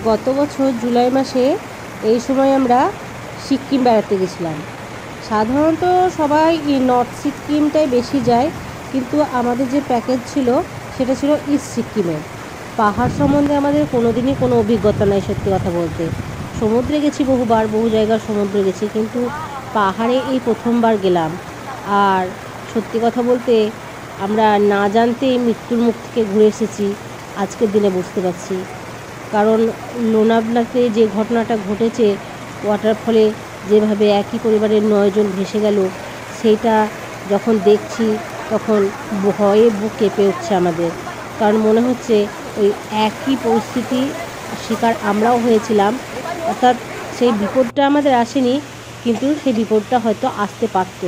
গত বছর জুলাই মাসে এই সময় আমরা সিকিম বেড়াতে গেছিলাম। সাধারণত সবাই নর্থ সিকিমটাই বেশি যায়, কিন্তু আমাদের যে প্যাকেজ ছিল সেটা ছিল ইস্ট সিকিমে। পাহাড় সম্বন্ধে আমাদের কোনো দিনই কোনো অভিজ্ঞতা নাই, সত্যি কথা বলতে। সমুদ্রে গেছি বহুবার, বহু জায়গার সমুদ্রে গেছি, কিন্তু পাহাড়ে এই প্রথমবার গেলাম। আর সত্যি কথা বলতে আমরা না জানতেই মৃত্যুর মুখ থেকে ঘুরে এসেছি, আজকের দিনে বুঝতে পারছি। কারণ লোনাভলাতে যে ঘটনাটা ঘটেছে, ওয়াটারফলে যেভাবে একই পরিবারের 9 জন ভেসে গেল, সেইটা যখন দেখছি তখন ভয়ে বুক কেঁপে উঠছে আমাদের। কারণ মনে হচ্ছে ওই একই পরিস্থিতি শিকার আমরাও হয়েছিলাম। অর্থাৎ সেই বিপদটা আমাদের আসেনি, কিন্তু সেই বিপদটা হয়তো আসতে পারত।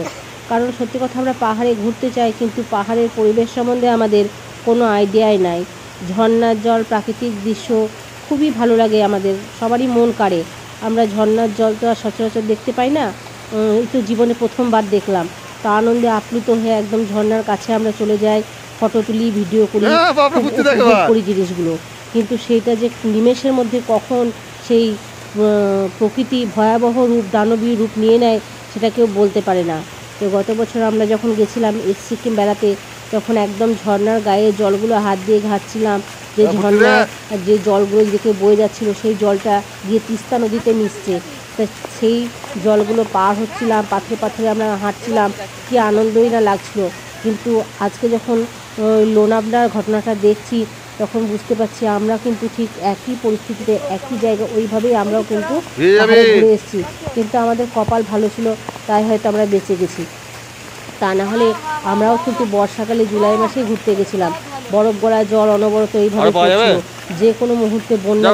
কারণ সত্যি কথা, আমরা পাহাড়ে ঘুরতে চাই, কিন্তু পাহাড়ের পরিবেশ সম্বন্ধে আমাদের কোনো আইডিয়াই নাই। ঝর্নার জল, প্রাকৃতিক দৃশ্য খুবই ভালো লাগে, আমাদের সবারই মন কাড়ে। আমরা ঝর্নার জল তো আর সচরাচর দেখতে পাই না, এই তো জীবনে প্রথমবার দেখলাম। তো আনন্দে আপ্লুত হয়ে একদম ঝর্নার কাছে আমরা চলে যাই, ফটো তুলি, ভিডিও করি, উপভোগ করি জিনিসগুলো। কিন্তু সেইটা যে নিমেষের মধ্যে কখন সেই প্রকৃতি ভয়াবহ রূপ, দানবীয় রূপ নিয়ে নেয়, সেটা কেউ বলতে পারে না। তো গত বছর আমরা যখন গেছিলাম ইস্ট সিকিম বেড়াতে, তখন একদম ঝর্নার গায়ে জলগুলো হাত দিয়ে ঘাঁটছিলাম। যে ঝর্নার যে জলগুলো দিকে বয়ে যাচ্ছিলো, সেই জলটা গিয়ে তিস্তা নদীতে মিশছে। তা সেই জলগুলো পার হচ্ছিলাম, পাথরে পাথরে আমরা হাঁটছিলাম, কী আনন্দই না লাগছিলো। কিন্তু আজকে যখন লোনাভলার ঘটনাটা দেখছি, তখন বুঝতে পারছি আমরা কিন্তু ঠিক একই পরিস্থিতিতে, একই জায়গায়, ওইভাবেই আমরাও কিন্তু পাহাড়ে ঘুরে এসেছি। কিন্তু আমাদের কপাল ভালো ছিল, তাই হয়তো আমরা বেঁচে গেছি। তা না হলে আমরাও কিন্তু বর্ষাকালে জুলাই মাসেই ঘুরতে গেছিলাম। বরফ গড়া জল অনবরত এইভাবে পড়ছিল, যে কোনো মুহূর্তে বন্যা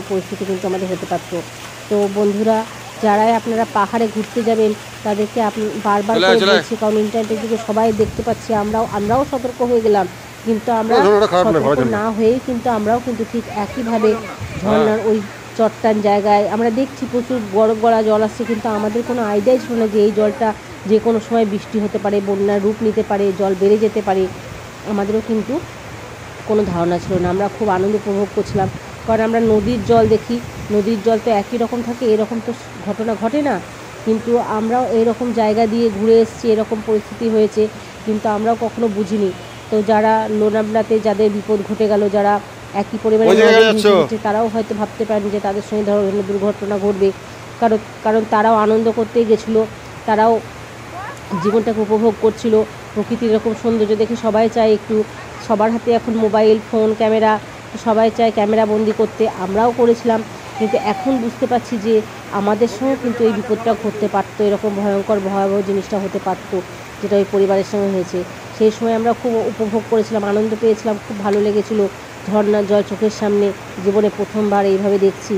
পরিস্থিতি কিন্তু আমাদের হতে পারত। তো বন্ধুরা, যারাই আপনারা পাহাড়ে ঘুরতে যাবেন, তাদেরকে বারবার করে বলছি, কারণ ইন্টারনেটের দিকে সবাই দেখতে পাচ্ছি, আমরাও সতর্ক হয়ে গেলাম, কিন্তু আমরা সতর্ক না হয়েই কিন্তু আমরাও কিন্তু ঠিক একইভাবে ঝর্নার ওই চট্টান জায়গায় আমরা দেখছি প্রচুর বরফ গড়া জল আসছে, কিন্তু আমাদের কোনো আইডিয়াই ছিল না যে এই জলটা যে কোনো সময় বৃষ্টি হতে পারে, বন্যার রূপ নিতে পারে, জল বেড়ে যেতে পারে। আমাদেরও কিন্তু কোনো ধারণা ছিল না। আমরা খুব আনন্দ উপভোগ করছিলাম, কারণ আমরা নদীর জল দেখি, নদীর জল তো একই রকম থাকে, এরকম তো ঘটনা ঘটে না। কিন্তু আমরাও এরকম জায়গা দিয়ে ঘুরে এসেছি, এরকম পরিস্থিতি হয়েছে, কিন্তু আমরাও কখনো বুঝিনি। তো যারা লোনাভলাতে যাদের বিপদ ঘটে গেল, যারা একই পরিবারে তারাও হয়তো ভাবতে পারেন যে তাদের সঙ্গে ধরনের দুর্ঘটনা ঘটবে। কারণ তারাও আনন্দ করতেই গেছিলো, তারাও জীবনটাকে উপভোগ করছিল। প্রকৃতির এরকম সৌন্দর্য দেখে সবাই চায় একটু, সবার হাতে এখন মোবাইল ফোন, ক্যামেরা, সবাই চায় ক্যামেরা বন্দি করতে, আমরাও করেছিলাম। কিন্তু এখন বুঝতে পারছি যে আমাদের সঙ্গে কিন্তু এই বিপদটা ঘটতে পারতো, এরকম ভয়ঙ্কর ভয়াবহ জিনিসটা হতে পারতো, যেটা ওই পরিবারের সঙ্গে হয়েছে। সেই সময় আমরা খুব উপভোগ করেছিলাম, আনন্দ পেয়েছিলাম, খুব ভালো লেগেছিলো। ঝর্নার জল চোখের সামনে, জীবনে প্রথমবার এইভাবে দেখছি।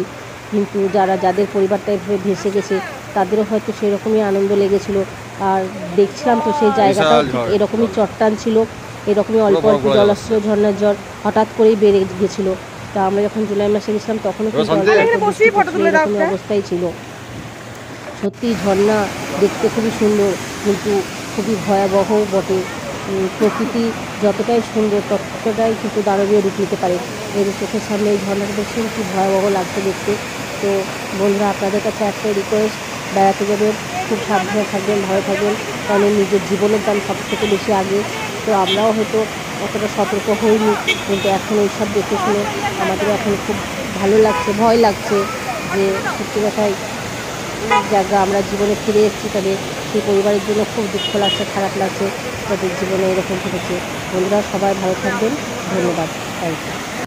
কিন্তু যাদের পরিবারটা এভাবে ভেসে গেছে, তাদেরও হয়তো সেরকমই আনন্দ লেগেছিলো। আর দেখছিলাম তো সেই জায়গাটাও ঠিক এরকমই চট্টান ছিল, এরকমই অল্প অল্প জল আসছিল, ঝর্নার জল হঠাৎ করেই বেড়ে গেছিলো। তা আমরা যখন জুলাই মাসে গেছিলাম, তখনও কিন্তু এরকম অবস্থাই ছিল। সত্যি ঝর্না দেখতে খুবই সুন্দর, কিন্তু খুবই ভয়াবহ বটে। প্রকৃতি যতটাই সুন্দর, ততটাই কিন্তু দানবীয় রূপ নিতে পারে। এর চোখের সামনে এই ঝর্নাটা দেখছেন, খুব ভয়াবহ লাগছে দেখতে। তো বন্ধুরা, আপনাদের কাছে একটাই রিকোয়েস্ট, বেড়াতে যাবেন খুব সাবধানে থাকবেন, ভয় থাকবেন, কারণ নিজের জীবনের দাম সব থেকে বেশি আগে। তো আমরাও হয়তো অতটা সতর্ক হইনি, কিন্তু এখন এইসব দেখে শুনে আমাদেরও এখন খুব ভালো লাগছে, ভয় লাগছে যে সত্যি কথাই জায়গা আমরা জীবনে ফিরে এসেছি, তবে সেই পরিবারের জন্য খুব দুঃখ লাগছে, খারাপ লাগছে, তাদের জীবনে এরকম ঘটেছে। বন্ধুরা, সবাই ভালো থাকবেন, ধন্যবাদ, থ্যাংক ইউ।